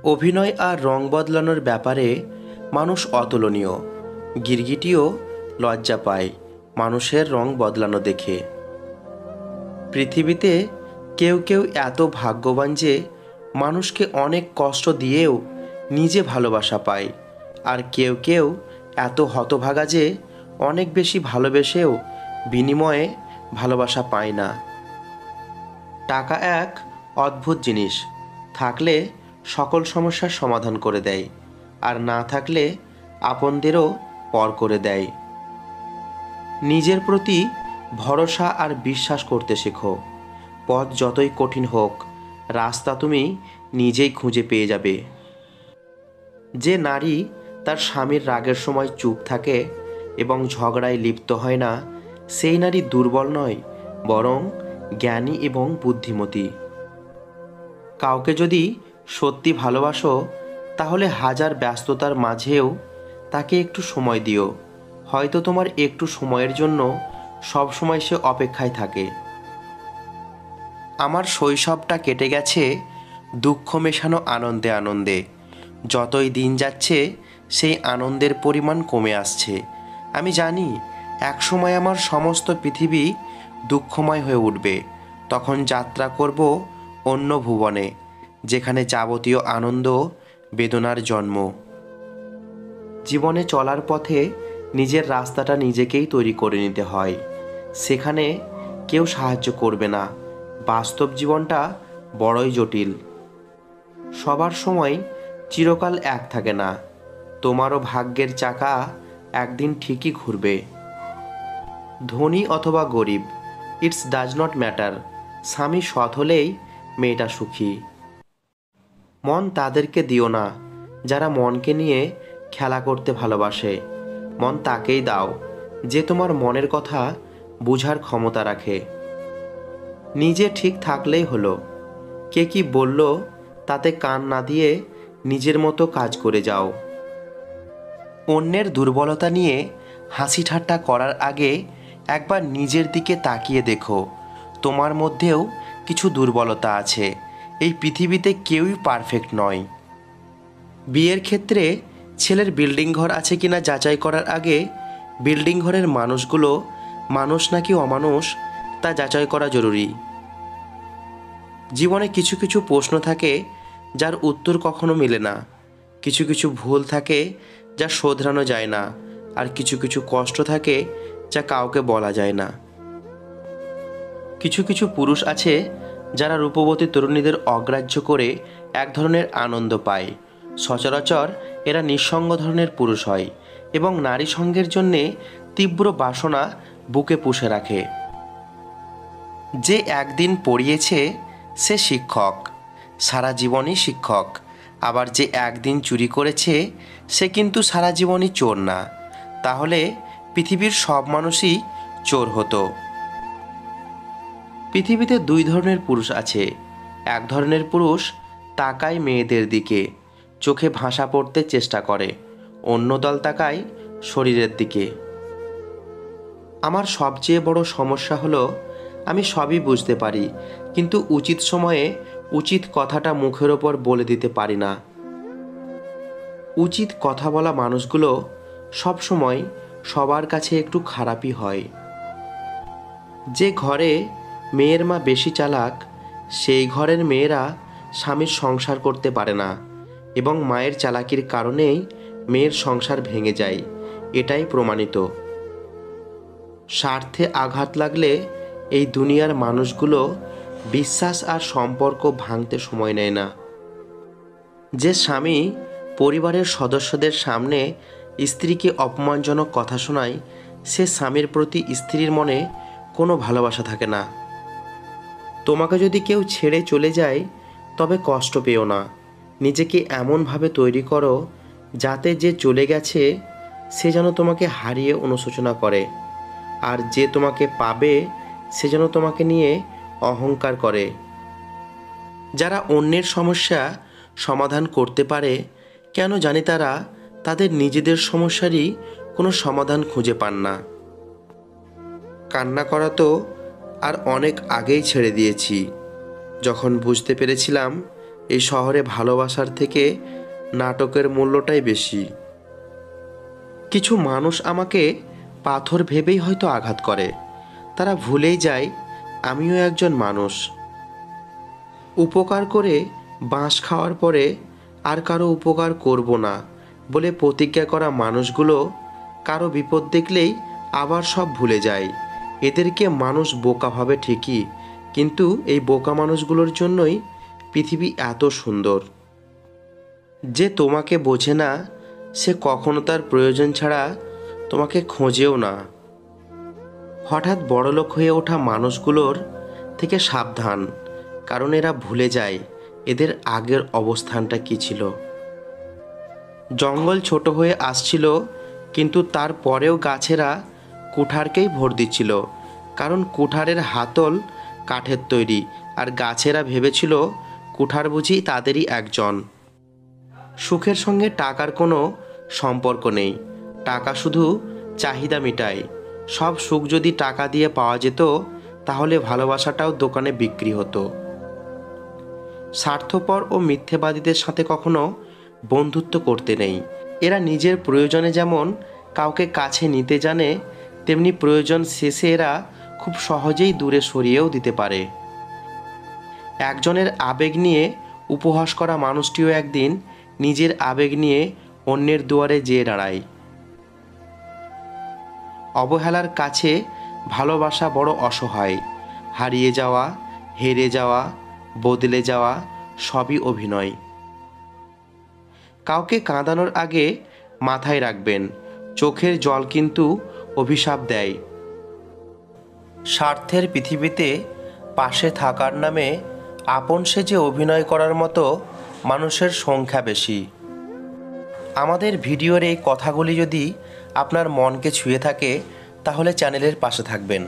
অভিনয় আর রং বদলানোর ব্যাপারে মানুষ অতুলনীয়। গিরগিটিও লজ্জা পায় মানুষের রং বদলানো দেখে। পৃথিবীতে কেউ কেউ এত ভাগ্যবান যে মানুষকে অনেক কষ্ট দিয়েও নিজে ভালোবাসা পায়, আর কেউ কেউ এত হতভাগা যে অনেক বেশি ভালোবেসেও বিনিময়ে ভালোবাসা পায় না। টাকা এক অদ্ভুত জিনিস, থাকলে সকল সমস্যার সমাধান করে দেয়, আর না থাকলে আপনদেরও পর করে দেয়। নিজের প্রতি ভরসা আর বিশ্বাস করতে শেখো। পথ যতই কঠিন হোক, রাস্তা তুমি নিজেই খুঁজে পেয়ে যাবে। যে নারী তার স্বামীর রাগের সময় চুপ থাকে এবং ঝগড়ায় লিপ্ত হয় না, সেই নারী দুর্বল নয়, বরং জ্ঞানী এবং বুদ্ধিমতী। কাউকে যদি সত্যি ভালোবাসো, তাহলে হাজার ব্যস্ততার মাঝেও তাকে একটু সময় দিও। হয়তো তোমার একটু সময়ের জন্য সব সময় সে অপেক্ষায় থাকে। আমার শৈশবটা কেটে গেছে দুঃখ মেশানো আনন্দে আনন্দে। যতই দিন যাচ্ছে সেই আনন্দের পরিমাণ কমে আসছে। আমি জানি একসময় আমার সমস্ত পৃথিবী দুঃখময় হয়ে উঠবে। তখন যাত্রা করব অন্য ভুবনে, যেখানে যাবতীয় আনন্দ বেদনার জন্ম। জীবনে চলার পথে নিজের রাস্তাটা নিজেকেই তৈরি করে নিতে হয়। সেখানে কেউ সাহায্য করবে না। বাস্তব জীবনটা বড়ই জটিল। সবার সময় চিরকাল এক থাকে না। তোমারও ভাগ্যের চাকা একদিন ঠিকই ঘুরবে। ধনী অথবা গরিব, ইটস ডাজ নট ম্যাটার। স্বামী সৎ হলেই মেয়েটা সুখী। মন তাদেরকে দিও না যারা মনকে নিয়ে খেলা করতে ভালোবাসে। মন তাকেই দাও যে তোমার মনের কথা বুঝার ক্ষমতা রাখে। নিজে ঠিক থাকলেই হলো। কে কি বলল তাতে কান না দিয়ে নিজের মতো কাজ করে যাও। অন্যের দুর্বলতা নিয়ে হাসি ঠাট্টা করার আগে একবার নিজের দিকে তাকিয়ে দেখো। তোমার মধ্যেও কিছু দুর্বলতা আছে। এই পৃথিবীতে কেউই পারফেক্ট নয়। বিয়ের ক্ষেত্রে ছেলের বিল্ডিং ঘর আছে কিনা যাচাই করার আগে বিল্ডিং ঘরের মানুষগুলো মানুষ নাকি অমানুষ তা যাচাই করা জরুরি। জীবনে কিছু কিছু প্রশ্ন থাকে যার উত্তর কখনো মেলে না। কিছু কিছু ভুল থাকে যা শোধরানো যায় না, আর কিছু কিছু কষ্ট থাকে যা কাউকে বলা যায় না। কিছু কিছু পুরুষ আছে যারা রূপবতী তরুণীদের অগ্রাহ্য করে এক ধরনের আনন্দ পায়। সচরাচর এরা নিঃসঙ্গ ধরনের পুরুষ হয় এবং নারী সঙ্গের জন্যে তীব্র বাসনা বুকে পুষে রাখে। যে একদিন পড়িয়েছে সে শিক্ষক, সারা জীবনই শিক্ষক। আবার যে একদিন চুরি করেছে সে কিন্তু সারা জীবনই চোর না। তাহলে পৃথিবীর সব মানুষই চোর হতো। পৃথিবীতে দুই ধরনের পুরুষ আছে। এক ধরনের পুরুষ তাকায় মেয়েদের দিকে, চোখে ভাষা পড়তে চেষ্টা করে। অন্য দল তাকায় শরীরের দিকে। আমার সবচেয়ে বড় সমস্যা হলো আমি সবই বুঝতে পারি, কিন্তু উচিত সময়ে উচিত কথাটা মুখের ওপর বলে দিতে পারি না। উচিত কথা বলা মানুষগুলো সব সময় সবার কাছে একটু খারাপই হয়। যে ঘরে মেয়ের মা বেশি চালাক, সেই ঘরের মেয়েরা স্বামীর সংসার করতে পারে না, এবং মায়ের চালাকির কারণেই মেয়ের সংসার ভেঙে যায়। এটাই প্রমাণিত। স্বার্থে আঘাত লাগলে এই দুনিয়ার মানুষগুলো বিশ্বাস আর সম্পর্ক ভাঙতে সময় নেয় না। যে স্বামী পরিবারের সদস্যদের সামনে স্ত্রীকে অপমানজনক কথা শোনায়, সে স্বামীর প্রতি স্ত্রীর মনে কোনো ভালোবাসা থাকে না। তোমাকে যদি কেউ ছেড়ে চলে যায় তবে কষ্ট পেও না। নিজেকে এমনভাবে তৈরি করো যাতে যে চলে গেছে সে যেন তোমাকে হারিয়ে অনুশোচনা করে, আর যে তোমাকে পাবে সে যেন তোমাকে নিয়ে অহংকার করে। যারা অন্যের সমস্যা সমাধান করতে পারে, কেন জানি তারা তাদের নিজেদের সমস্যারই কোনো সমাধান খুঁজে পান না। কান্না করা তো আর অনেক আগেই ছেড়ে দিয়েছি, যখন বুঝতে পেরেছিলাম এই শহরে ভালোবাসার থেকে নাটকের মূল্যটাই বেশি। কিছু মানুষ আমাকে পাথর ভেবেই হয়তো আঘাত করে, তারা ভুলেই যায় আমিও একজন মানুষ। উপকার করে বাঁশ খাওয়ার পরে আর কারো উপকার করব না বলে প্রতিজ্ঞা করা মানুষগুলো কারো বিপদ দেখলেই আবার সব ভুলে যায়। এদেরকে মানুষ বোকা ভাবে ঠিকই, কিন্তু এই বোকা মানুষগুলোর জন্যই পৃথিবী এত সুন্দর। যে তোমাকে বোঝে না সে কখনো তার প্রয়োজন ছাড়া তোমাকে খোঁজেও না। হঠাৎ বড়লোক হয়ে ওঠা মানুষগুলোর থেকে সাবধান, কারণ এরা ভুলে যায় এদের আগের অবস্থানটা কী ছিল। জঙ্গল ছোট হয়ে আসছিল, কিন্তু তারপরেও গাছেরা কুঠারকেই ভোট দিচ্ছিল, কারণ কুঠারের হাতল কাঠের তৈরি, আর গাছেরা ভেবেছিল কুঠার বুঝি তাদেরই একজন। সুখের সঙ্গে টাকার কোনো সম্পর্ক নেই, টাকা শুধু চাহিদা মেটায়। সব সুখ যদি টাকা দিয়ে পাওয়া যেত তাহলে ভালোবাসাটাও দোকানে বিক্রি হতো। স্বার্থপর ও মিথ্যেবাদীদের সাথে কখনো বন্ধুত্ব করতে নেই। এরা নিজের প্রয়োজনে যেমন কাউকে কাছে নিতে জানে, তেমনি প্রয়োজন শেষে এরা খুব সহজেই দূরে সরিয়েও দিতে পারে। একজনের আবেগ নিয়ে উপহাস করা মানুষটিও একদিন নিজের আবেগ নিয়ে অন্যের দুয়ারে যেয়ে দাঁড়ায়। অবহেলার কাছে ভালোবাসা বড় অসহায়। হারিয়ে যাওয়া, হেরে যাওয়া, বদলে যাওয়া সবই অভিনয়। কাউকে কাঁদানোর আগে মাথায় রাখবেন, চোখের জল কিন্তু অভিশাপ দেয়। স্বার্থের পৃথিবীতে পাশে থাকার নামে আপন সেজে অভিনয় করার মতো মানুষের সংখ্যা বেশি। আমাদের ভিডিওর এই কথাগুলি যদি আপনার মনকে ছুঁয়ে থাকে তাহলে চ্যানেলের পাশে থাকবেন।